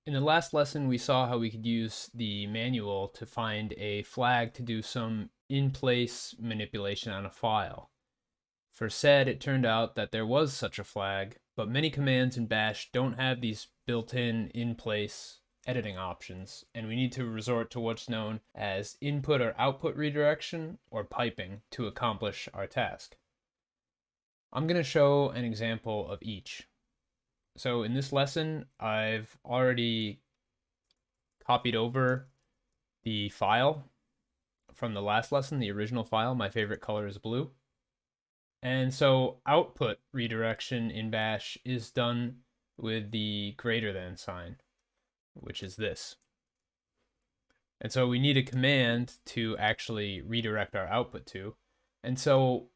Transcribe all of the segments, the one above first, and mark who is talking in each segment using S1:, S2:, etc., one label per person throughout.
S1: In the last lesson, we saw how we could use the manual to find a flag to do some in-place manipulation on a file. For sed, it turned out that there was such a flag, but many commands in bash don't have these built-in in-place editing options, and we need to resort to what's known as input or output redirection or piping to accomplish our task. I'm going to show an example of each. So in this lesson, I've already copied over the file from the last lesson, the original file. My favorite color is blue. And so output redirection in bash is done with the greater than sign, which is this. And so we need a command to actually redirect our output to. And so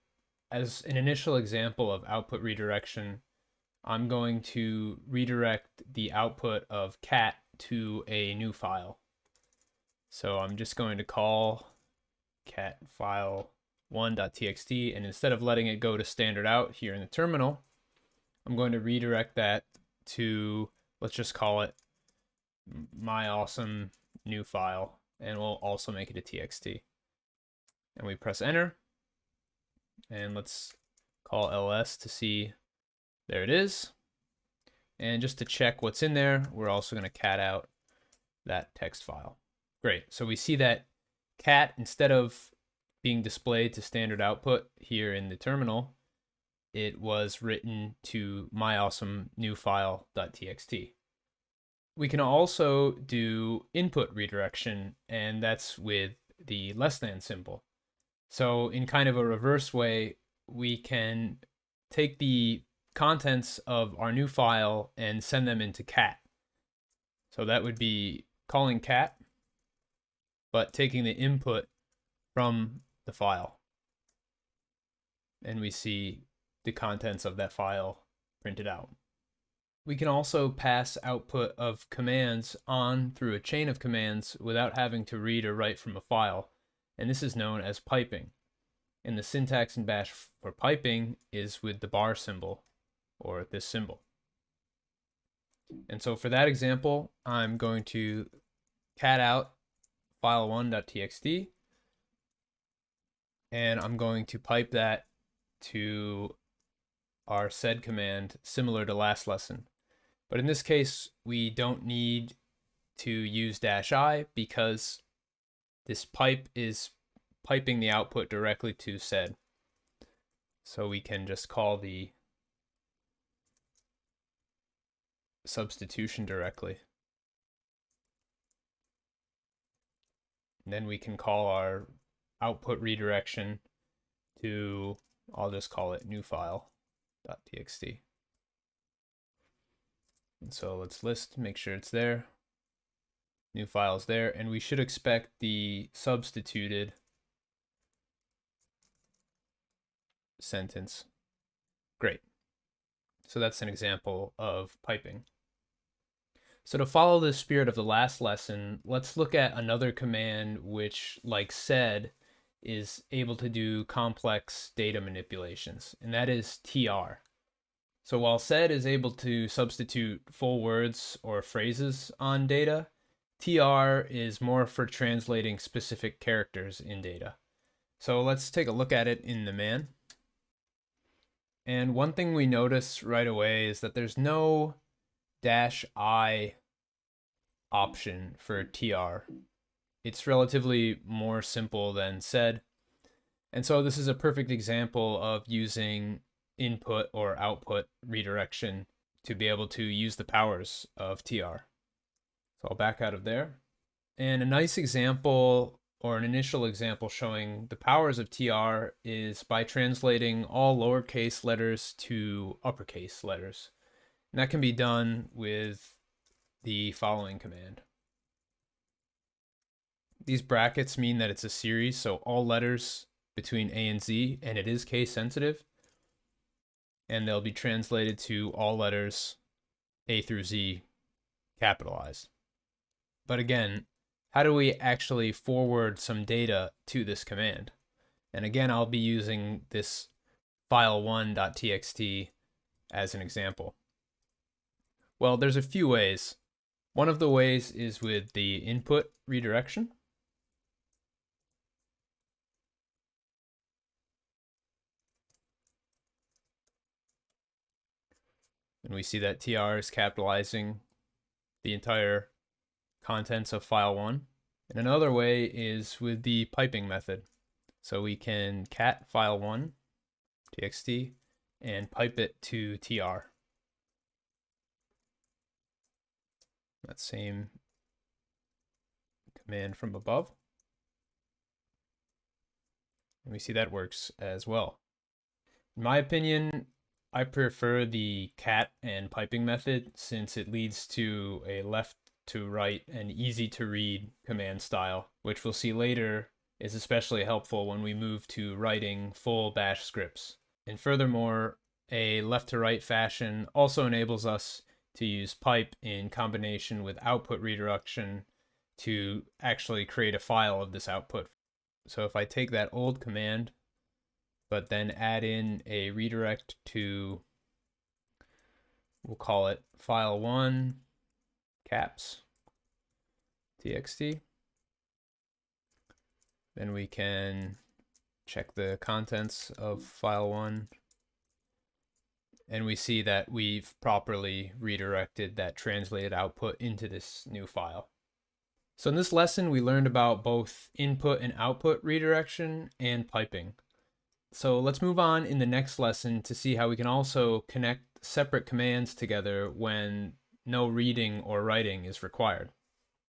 S1: as an initial example of output redirection, I'm going to redirect the output of cat to a new file. So I'm just going to call cat file1.txt, and instead of letting it go to standard out here in the terminal, I'm going to redirect that to, let's just call it my awesome new file, and we'll also make it a txt. And we press enter, and let's call ls to see. There it is. And just to check what's in there, we're also going to cat out that text file. Great. So we see that cat, instead of being displayed to standard output here in the terminal, it was written to myawesomenewfile.txt. We can also do input redirection, and that's with the less than symbol. So in kind of a reverse way, we can take the contents of our new file and send them into cat. So that would be calling cat, but taking the input from the file. And we see the contents of that file printed out. We can also pass output of commands on through a chain of commands without having to read or write from a file. And this is known as piping. And the syntax in bash for piping is with the bar symbol, or this symbol. And so for that example, I'm going to cat out file1.txt, and I'm going to pipe that to our sed command similar to last lesson. But in this case, we don't need to use -i because this pipe is piping the output directly to sed. So we can just call the substitution directly. And then we can call our output redirection to, I'll just call it new file.txt. And so let's list, make sure it's there. New file is there, and we should expect the substituted sentence. Great. So that's an example of piping. So to follow the spirit of the last lesson, let's look at another command which, like sed, is able to do complex data manipulations, and that is tr. So while sed is able to substitute full words or phrases on data, tr is more for translating specific characters in data. So let's take a look at it in the man. And one thing we notice right away is that there's no -i option for tr. It's relatively more simple than sed. And so this is a perfect example of using input or output redirection to be able to use the powers of tr. So I'll back out of there. And a nice example, or an initial example showing the powers of tr, is by translating all lowercase letters to uppercase letters. And that can be done with the following command. These brackets mean that it's a series, so all letters between A and Z, and it is case sensitive. And they'll be translated to all letters A through Z capitalized. But again, how do we actually forward some data to this command? And again, I'll be using this file1.txt as an example. Well, there's a few ways. One of the ways is with the input redirection. And we see that TR is capitalizing the entire contents of file 1. And another way is with the piping method. So we can cat file1 txt and pipe it to TR. That same command from above. And we see that works as well. In my opinion, I prefer the cat and piping method since it leads to a left to right and easy to read command style, which we'll see later is especially helpful when we move to writing full bash scripts. And furthermore, a left to right fashion also enables us to use pipe in combination with output redirection to actually create a file of this output. So if I take that old command, but then add in a redirect to, we'll call it file1 caps txt, then we can check the contents of file1, and we see that we've properly redirected that translated output into this new file. So in this lesson, we learned about both input and output redirection and piping. So let's move on in the next lesson to see how we can also connect separate commands together when no reading or writing is required.